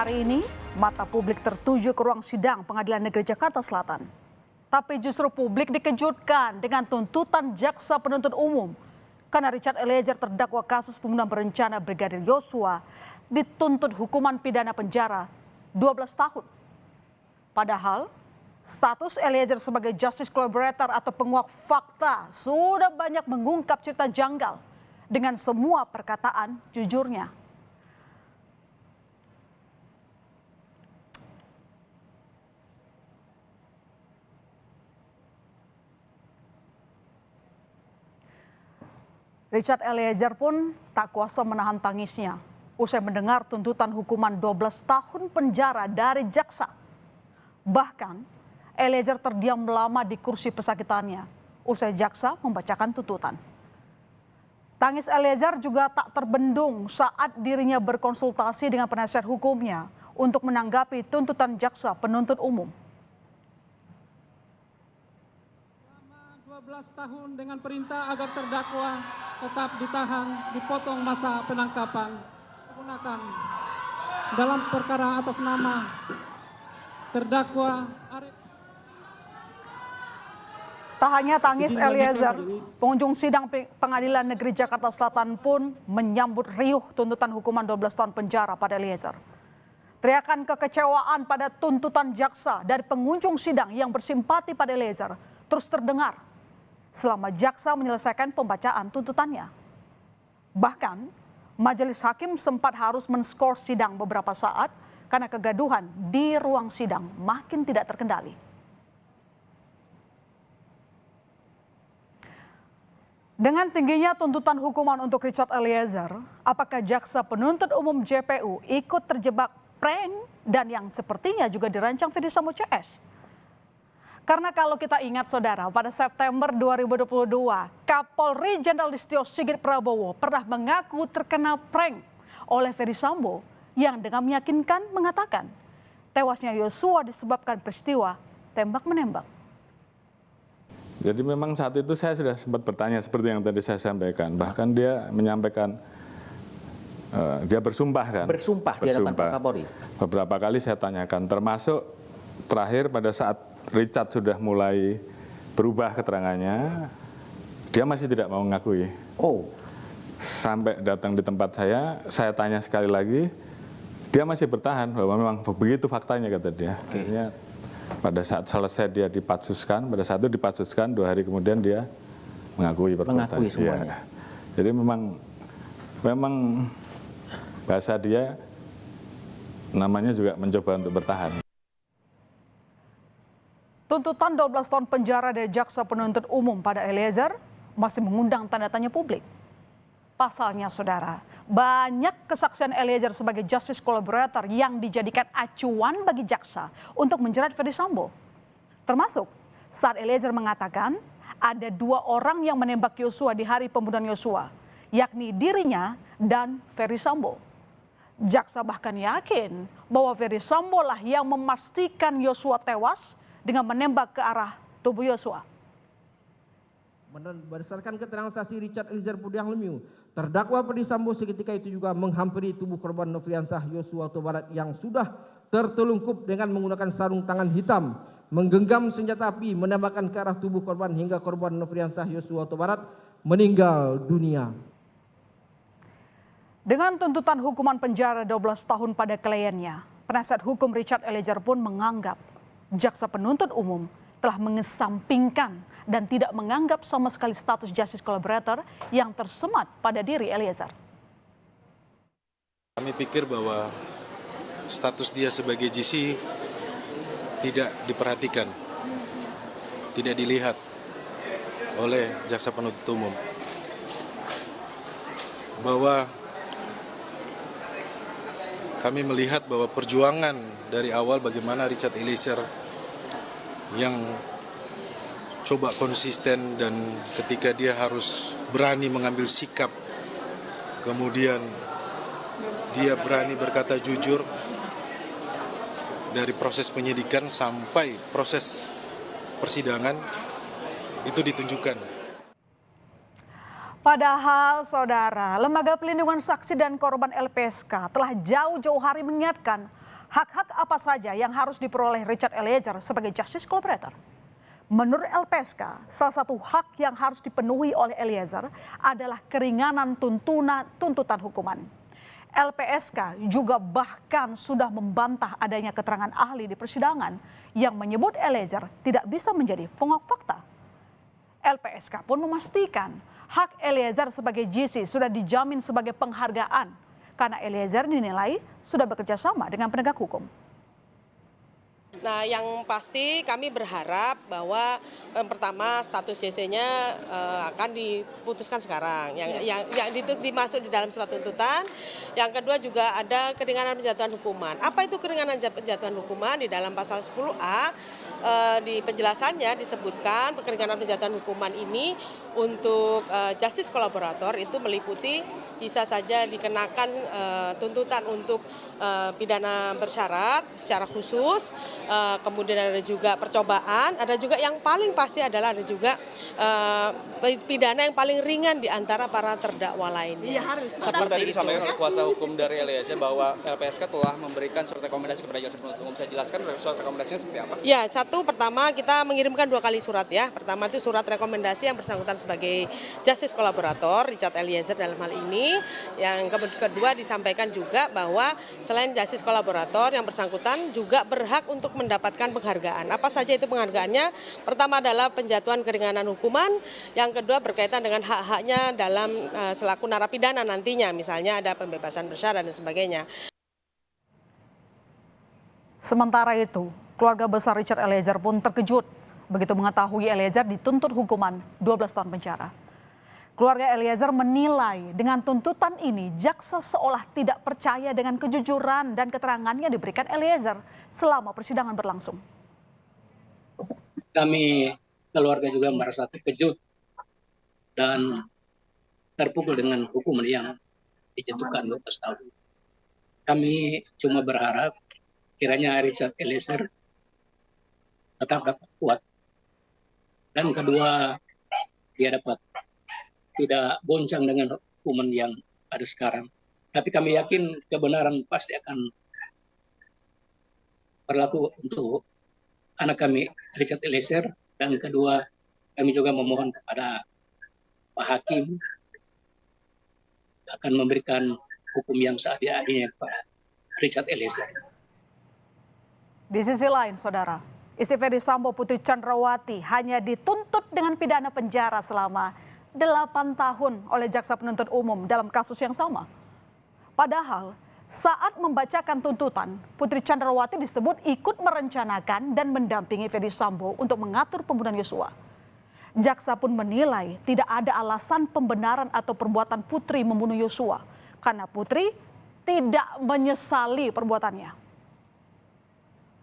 Hari ini, mata publik tertuju ke ruang sidang Pengadilan Negeri Jakarta Selatan. Tapi justru publik dikejutkan dengan tuntutan jaksa penuntut umum. Karena Richard Eliezer terdakwa kasus pembunuhan berencana Brigadir Yosua dituntut hukuman pidana penjara 12 tahun. Padahal, status Eliezer sebagai justice collaborator atau penguak fakta sudah banyak mengungkap cerita janggal dengan semua perkataan jujurnya. Richard Eliezer pun tak kuasa menahan tangisnya usai mendengar tuntutan hukuman 12 tahun penjara dari jaksa. Bahkan, Eliezer terdiam lama di kursi pesakitannya usai jaksa membacakan tuntutan. Tangis Eliezer juga tak terbendung saat dirinya berkonsultasi dengan penasihat hukumnya untuk menanggapi tuntutan jaksa penuntut umum. 12 tahun dengan perintah agar terdakwa tetap ditahan, dipotong masa penangkapan, menggunakan dalam perkara atas nama terdakwa Arif. Tak hanya tangis Eliezer, pengunjung sidang Pengadilan Negeri Jakarta Selatan pun menyambut riuh tuntutan hukuman 12 tahun penjara pada Eliezer. Teriakan kekecewaan pada tuntutan jaksa dari pengunjung sidang yang bersimpati pada Eliezer terus terdengar selama jaksa menyelesaikan pembacaan tuntutannya. Bahkan, majelis hakim sempat harus men-skor sidang beberapa saat karena kegaduhan di ruang sidang makin tidak terkendali. Dengan tingginya tuntutan hukuman untuk Richard Eliezer, apakah jaksa penuntut umum JPU ikut terjebak prank dan yang sepertinya juga dirancang Ferdy Sambo CS? Karena kalau kita ingat saudara, pada September 2022, Kapolri Jenderal Listio Sigit Prabowo pernah mengaku terkena prank oleh Ferdy Sambo yang dengan meyakinkan mengatakan tewasnya Yosua disebabkan peristiwa tembak-menembak. Jadi memang saat itu saya sudah sempat bertanya seperti yang tadi saya sampaikan. Bahkan dia menyampaikan, dia bersumpah kan. Bersumpah di hadapan Pak Kapolri. Beberapa kali saya tanyakan, termasuk terakhir pada saat Richard sudah mulai berubah keterangannya, dia masih tidak mau mengakui. Oh. Sampai datang di tempat saya tanya sekali lagi, dia masih bertahan bahwa memang begitu faktanya kata dia. Akhirnya pada saat selesai dia dipatsuskan, pada saat itu dipatsuskan 2 hari kemudian dia mengakui perbuatan. Mengakui semuanya. Ya. Jadi memang bahasa dia namanya juga mencoba untuk bertahan. Tuntutan 12 tahun penjara dari jaksa penuntut umum pada Eliezer masih mengundang tanda tanya publik. Pasalnya saudara, banyak kesaksian Eliezer sebagai justice collaborator yang dijadikan acuan bagi jaksa untuk menjerat Ferdy Sambo. Termasuk saat Eliezer mengatakan ada 2 orang yang menembak Yosua di hari pembunuhan Yosua, yakni dirinya dan Ferdy Sambo. Jaksa bahkan yakin bahwa Ferdy Sambo lah yang memastikan Yosua tewas dengan menembak ke arah tubuh Yosua. Berdasarkan keterangan saksi Richard Eliezer Pudiang Lumiu, terdakwa Ferdy Sambo seketika itu juga menghampiri tubuh korban Nofriansah Yosua Huta Barat yang sudah tertelungkup dengan menggunakan sarung tangan hitam, menggenggam senjata api, menembakkan ke arah tubuh korban hingga korban Nofriansah Yosua Huta Barat meninggal dunia. Dengan tuntutan hukuman penjara 12 tahun pada kliennya, penasihat hukum Richard Eliezer pun menganggap jaksa penuntut umum telah mengesampingkan dan tidak menganggap sama sekali status justice collaborator yang tersemat pada diri Eliezer. Kami pikir bahwa status dia sebagai GC tidak diperhatikan, tidak dilihat oleh jaksa penuntut umum. Bahwa kami melihat bahwa perjuangan dari awal bagaimana Richard Eliezer yang coba konsisten dan ketika dia harus berani mengambil sikap, kemudian dia berani berkata jujur dari proses penyidikan sampai proses persidangan itu ditunjukkan. Padahal saudara, Lembaga Pelindungan Saksi dan Korban LPSK telah jauh-jauh hari mengingatkan Hak-hak apa saja yang harus diperoleh Richard Eliezer sebagai justice collaborator? Menurut LPSK, salah satu hak yang harus dipenuhi oleh Eliezer adalah keringanan tuntutan hukuman. LPSK juga bahkan sudah membantah adanya keterangan ahli di persidangan yang menyebut Eliezer tidak bisa menjadi pengungkap fakta. LPSK pun memastikan hak Eliezer sebagai GC sudah dijamin sebagai penghargaan karena Eliezer dinilai sudah bekerja sama dengan penegak hukum. Nah, yang pasti kami berharap bahwa pertama status JC-nya akan diputuskan sekarang, yang dimasuk di dalam surat tuntutan. Yang kedua juga ada keringanan penjatuhan hukuman. Apa itu keringanan penjatuhan hukuman? Di dalam pasal 10A di penjelasannya disebutkan keringanan penjatuhan hukuman ini untuk justice kolaborator itu meliputi bisa saja dikenakan tuntutan untuk pidana bersyarat secara khusus, kemudian ada juga percobaan, ada juga yang paling pasti adalah ada juga pidana yang paling ringan di antara para terdakwa lainnya. Seperti tadi disampaikan oleh kuasa hukum dari Eliezer bahwa LPSK telah memberikan surat rekomendasi kepada jaksa penuntut umum. Bisa jelaskan surat rekomendasinya seperti apa? Ya, satu pertama kita mengirimkan 2 kali surat ya. Pertama itu surat rekomendasi yang bersangkutan sebagai justice kolaborator Richard Eliezer dalam hal ini. Yang kedua disampaikan juga bahwa selain justice kolaborator yang bersangkutan juga berhak untuk mendapatkan penghargaan. Apa saja itu penghargaannya? Pertama adalah penjatuhan keringanan hukuman, yang kedua berkaitan dengan hak-haknya dalam selaku narapidana nantinya, misalnya ada pembebasan bersyarat dan sebagainya. Sementara itu, keluarga besar Richard Eliezer pun terkejut begitu mengetahui Eliezer dituntut hukuman 12 tahun penjara. Keluarga Eliezer menilai dengan tuntutan ini jaksa seolah tidak percaya dengan kejujuran dan keterangan yang diberikan Eliezer selama persidangan berlangsung. Kami keluarga juga merasa terkejut dan terpukul dengan hukuman yang dijatuhkan 12 tahun. Kami cuma berharap kiranya Richard Eliezer tetap dapat kuat. Dan kedua, dia dapat tidak goncang dengan hukuman yang ada sekarang. Tapi kami yakin kebenaran pasti akan berlaku untuk anak kami Richard Eliezer. Dan kedua, kami juga memohon kepada Pak Hakim akan memberikan hukum yang seadil-adilnya kepada Richard Eliezer. Di sisi lain, saudara, istri Ferdy Sambo Putri Chandrawati hanya dituntut dengan pidana penjara selama 8 tahun oleh jaksa penuntut umum dalam kasus yang sama. Padahal saat membacakan tuntutan, Putri Chandrawati disebut ikut merencanakan dan mendampingi Ferdy Sambo untuk mengatur pembunuhan Yosua. Jaksa pun menilai tidak ada alasan pembenaran atau perbuatan Putri membunuh Yosua karena Putri tidak menyesali perbuatannya.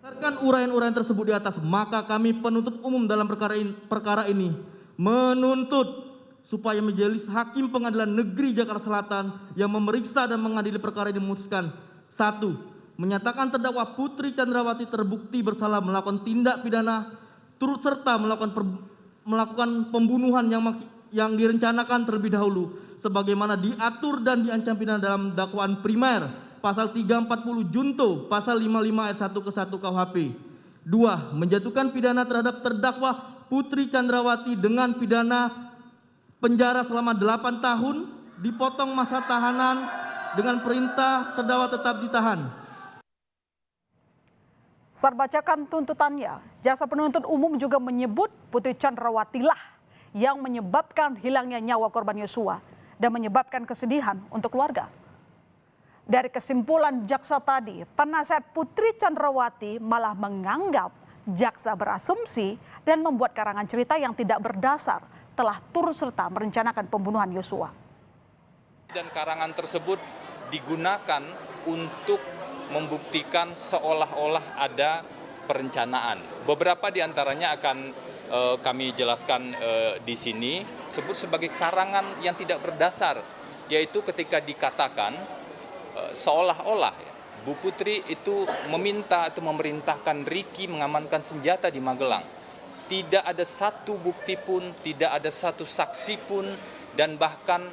Berdasarkan uraian-uraian tersebut di atas, maka kami penuntut umum dalam perkara ini menuntut supaya majelis hakim pengadilan negeri Jakarta Selatan yang memeriksa dan mengadili perkara ini memutuskan: 1. Menyatakan terdakwa Putri Chandrawati terbukti bersalah melakukan tindak pidana turut serta melakukan pembunuhan yang direncanakan terlebih dahulu sebagaimana diatur dan diancam pidana dalam dakwaan primer pasal 340 junto pasal 55 ayat 1 ke 1 KUHP. 2. Menjatuhkan pidana terhadap terdakwa Putri Chandrawati dengan pidana penjara selama 8 tahun, dipotong masa tahanan dengan perintah terdakwa tetap ditahan. Saat bacakan tuntutannya, jaksa penuntut umum juga menyebut Putri Chandrawati lah yang menyebabkan hilangnya nyawa korban Yosua dan menyebabkan kesedihan untuk keluarga. Dari kesimpulan jaksa tadi, penasihat Putri Chandrawati malah menganggap jaksa berasumsi dan membuat karangan cerita yang tidak berdasar telah turut serta merencanakan pembunuhan Yosua. Dan karangan tersebut digunakan untuk membuktikan seolah-olah ada perencanaan. Beberapa di antaranya akan kami jelaskan di sini, disebut sebagai karangan yang tidak berdasar, yaitu ketika dikatakan seolah-olah Bu Putri itu meminta atau memerintahkan Ricky mengamankan senjata di Magelang. Tidak ada satu bukti pun, tidak ada satu saksi pun, dan bahkan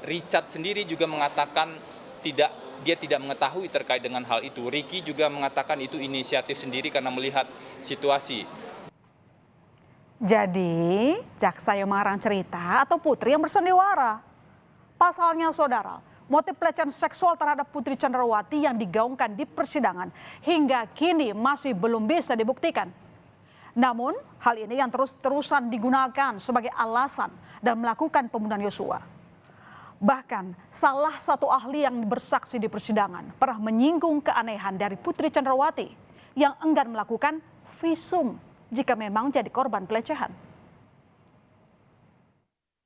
Richard sendiri juga mengatakan tidak dia tidak mengetahui terkait dengan hal itu. Ricky juga mengatakan itu inisiatif sendiri karena melihat situasi. Jadi, jaksa yang mengarang cerita atau Putri yang bersandiwara. Pasalnya saudara, motif pelecehan seksual terhadap Putri Chandrawati yang digaungkan di persidangan hingga kini masih belum bisa dibuktikan. Namun, hal ini yang terus-terusan digunakan sebagai alasan dan melakukan pembunuhan Yosua. Bahkan, salah satu ahli yang bersaksi di persidangan pernah menyinggung keanehan dari Putri Chandrawati yang enggan melakukan visum jika memang jadi korban pelecehan.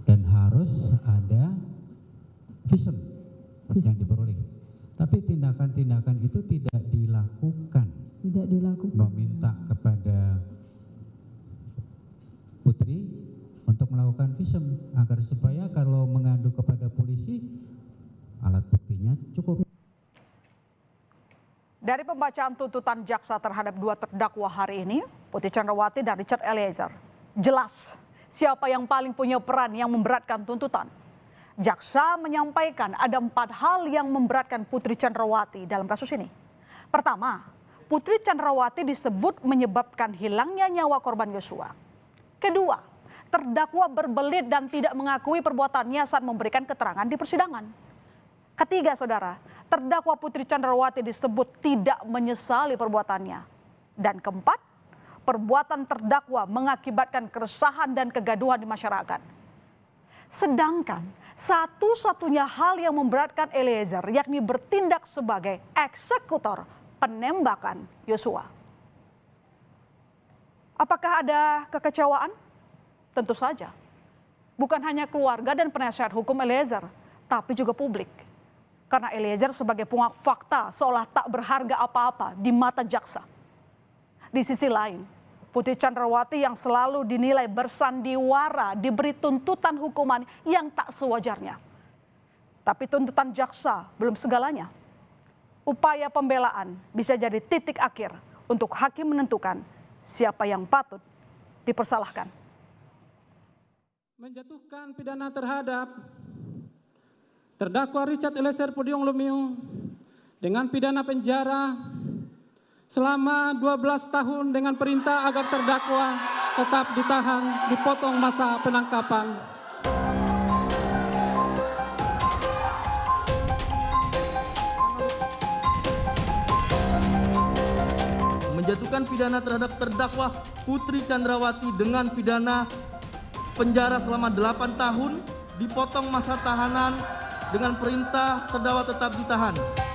Dan harus ada visum yang diperoleh. Tapi tindakan-tindakan itu tidak dilakukan. Meminta kepada Putri untuk melakukan visum agar supaya kalau mengadu kepada polisi alat buktinya cukup. Dari pembacaan tuntutan jaksa terhadap dua terdakwa hari ini, Putri Chandrawati dan Richard Eliezer, jelas siapa yang paling punya peran yang memberatkan tuntutan. Jaksa menyampaikan ada 4 hal yang memberatkan Putri Chandrawati dalam kasus ini. Pertama, Putri Chandrawati disebut menyebabkan hilangnya nyawa korban Yosua. Kedua, terdakwa berbelit dan tidak mengakui perbuatannya saat memberikan keterangan di persidangan. Ketiga, saudara, terdakwa Putri Chandrawati disebut tidak menyesali perbuatannya. Dan keempat, perbuatan terdakwa mengakibatkan keresahan dan kegaduhan di masyarakat. Sedangkan satu-satunya hal yang memberatkan Eliezer yakni bertindak sebagai eksekutor penembakan Yosua. Apakah ada kekecewaan? Tentu saja. Bukan hanya keluarga dan penasihat hukum Eliezer, tapi juga publik. Karena Eliezer sebagai pengungkap fakta seolah tak berharga apa-apa di mata jaksa. Di sisi lain, Putri Chandrawati yang selalu dinilai bersandiwara diberi tuntutan hukuman yang tak sewajarnya. Tapi tuntutan jaksa belum segalanya. Upaya pembelaan bisa jadi titik akhir untuk hakim menentukan siapa yang patut dipersalahkan. Menjatuhkan pidana terhadap terdakwa Richard Eliezer Pudium Lumiu dengan pidana penjara selama 12 tahun dengan perintah agar terdakwa tetap ditahan, dipotong masa penangkapan. Menjatuhkan pidana terhadap terdakwa Putri Chandrawati dengan pidana penjara selama 8 tahun, dipotong masa tahanan dengan perintah terdakwa tetap ditahan.